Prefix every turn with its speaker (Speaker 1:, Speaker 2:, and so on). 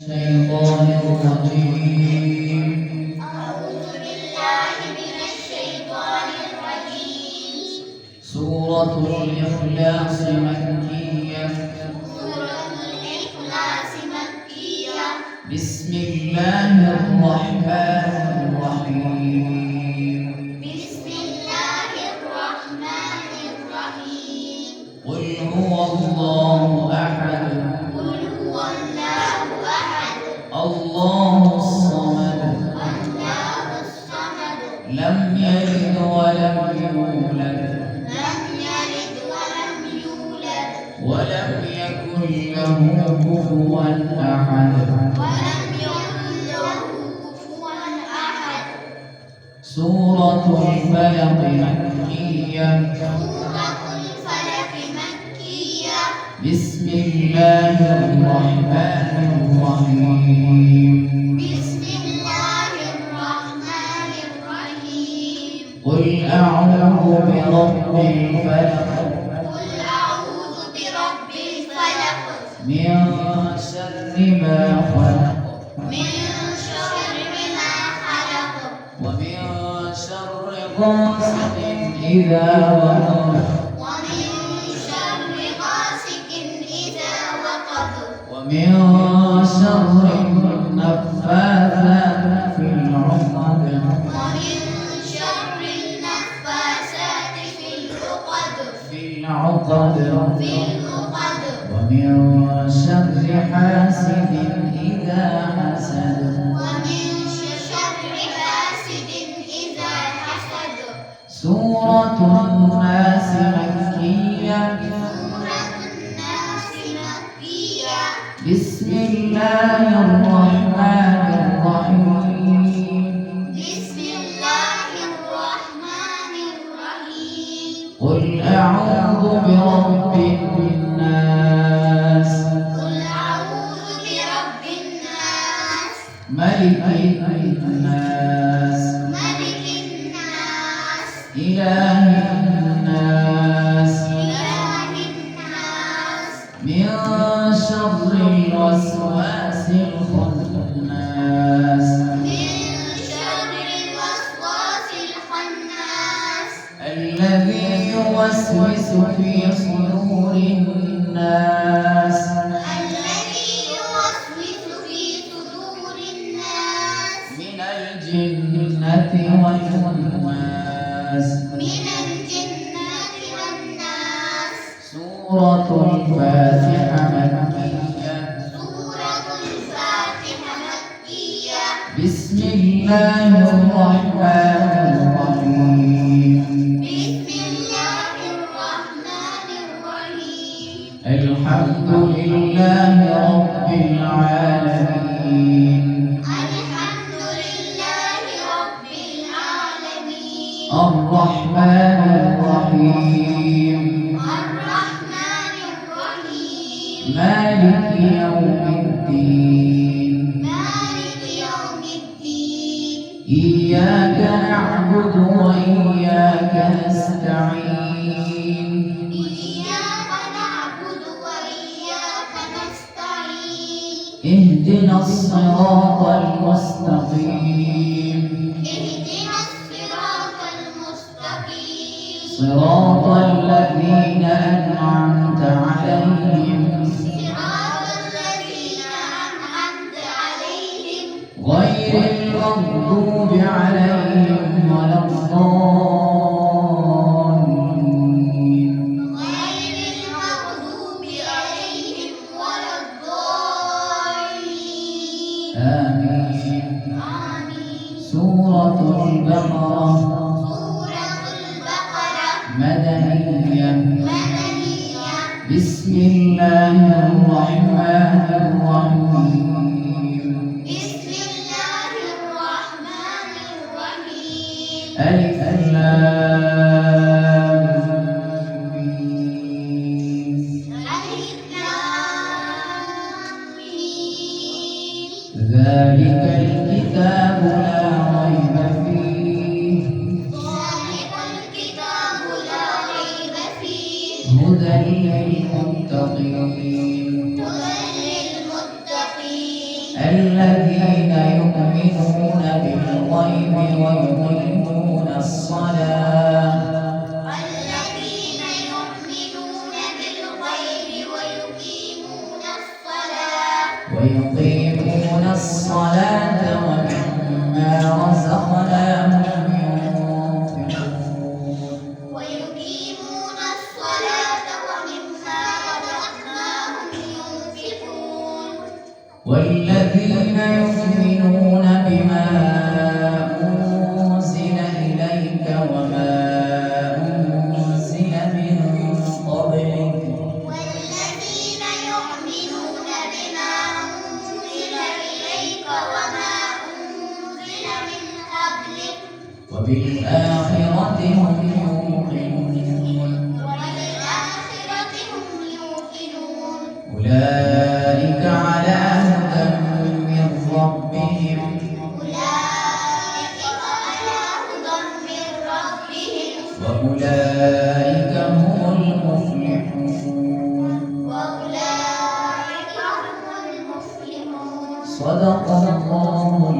Speaker 1: الشيطان الرجيم.
Speaker 2: أعوذ بالله من الشيطان الرجيم.
Speaker 1: سورة الإخلاص مكية.
Speaker 2: سورة الإخلاص مكية.
Speaker 1: بسم الله الرحمن الرحيم.
Speaker 2: بسم الله الرحمن الرحيم.
Speaker 1: قل هو الله أحد.
Speaker 2: قل هو الله أحد.
Speaker 1: الله الصمد.
Speaker 2: الله الصمد.
Speaker 1: لم يلد ولم يولد.
Speaker 2: لم يلد ولم يولد.
Speaker 1: ولم يكن له كفوا أحد.
Speaker 2: ولم يكن له كفوا أحد.
Speaker 1: سورة الفلق مكية.
Speaker 2: سورة الفلق مكية.
Speaker 1: بسم الله الرحمن الرحيم.
Speaker 2: بسم الله الرحمن الرحيم.
Speaker 1: قل أعوذ برب الفلق.
Speaker 2: قل أعوذ برب الفلق.
Speaker 1: من شر ما خلق.
Speaker 2: من شر ما خلق.
Speaker 1: ومن شر غاسق إذا وقب.
Speaker 2: ومن شر غاسق إذا وقب.
Speaker 1: ومن شر النفاثات في العقد.
Speaker 2: ومن شر النفاثات في العقد.
Speaker 1: في العقد. ومن شر حاسد إذا حسد.
Speaker 2: ومن شر حاسد إذا حسد.
Speaker 1: سورة الناس مكية.
Speaker 2: سورة الناس مكية.
Speaker 1: بسم الله الرحمن الرحيم.
Speaker 2: بسم الله الرحمن الرحيم.
Speaker 1: قل أعوذ برب الناس.
Speaker 2: قل أعوذ برب الناس.
Speaker 1: ملك الناس.
Speaker 2: ملك الناس.
Speaker 1: إله الناس.
Speaker 2: إله الناس.
Speaker 1: من شر الوسواس الخناس.
Speaker 2: من شر الوسواس الخناس.
Speaker 1: الذي يوسوس في صدور الناس.
Speaker 2: الذي يوسوس في صدور الناس.
Speaker 1: من الجنة والناس.
Speaker 2: من الجنة والناس.
Speaker 1: سورة الفاتحة مكية.
Speaker 2: سورة الفاتحة مكية.
Speaker 1: بسم الله الرحمن الرحيم.
Speaker 2: بسم الله الرحمن الرحيم.
Speaker 1: الحمد لله رب العالمين.
Speaker 2: الحمد لله رب العالمين.
Speaker 1: الرحمن الرحيم.
Speaker 2: الرحمن الرحيم.
Speaker 1: مالك يوم الدين.
Speaker 2: مالك يوم الدين.
Speaker 1: إياك نعبد وإياك نستعين.
Speaker 2: إياك نعبد وإياك نستعين.
Speaker 1: اهدنا الصراط المستقيم.
Speaker 2: اهدنا الصراط المستقيم.
Speaker 1: صراط الذين أنعمت عليهم
Speaker 2: صراط الذين أنعمت عليهم
Speaker 1: غير المغضوب عليهم ولا الضالين.
Speaker 2: غير المغضوب عليهم ولا الضالين.
Speaker 1: آمين.
Speaker 2: آمين.
Speaker 1: سورة البقرة
Speaker 2: سورة البقرة
Speaker 1: مدنية.
Speaker 2: مدنية.
Speaker 1: بسم الله الرحمن الرحيم.
Speaker 2: بسم الله الرحمن الرحيم.
Speaker 1: ألف لام ميم.
Speaker 2: ألف لام ميم.
Speaker 1: ذلك الكتاب لا ريب فيه.
Speaker 2: ذلك الكتاب لا ريب فيه.
Speaker 1: هدى للمتقين.
Speaker 2: هدى للمتقين.
Speaker 1: الذين يؤمنون بالغيب ويقيمون الصلاة
Speaker 2: الذين يؤمنون بالغيب
Speaker 1: ويقيمون الصلاة ومما رزقناهم ينفقون
Speaker 2: ويقيمون الصلاة ومما رزقناهم ينفقون
Speaker 1: والذين يؤمنون بما أنزل إليك وما أنزل من قبلك
Speaker 2: والذين يؤمنون بما أنزل إليك وما أنزل من قبلك
Speaker 1: وبالآخرة هم يوقنون
Speaker 2: وبالآخرة هم يوقنون
Speaker 1: أولئك على هدى من ربهم
Speaker 2: أولئك على هدى من ربهم
Speaker 1: وأولئك هم المفلحون
Speaker 2: وأولئك هم المفلحون
Speaker 1: صدق الله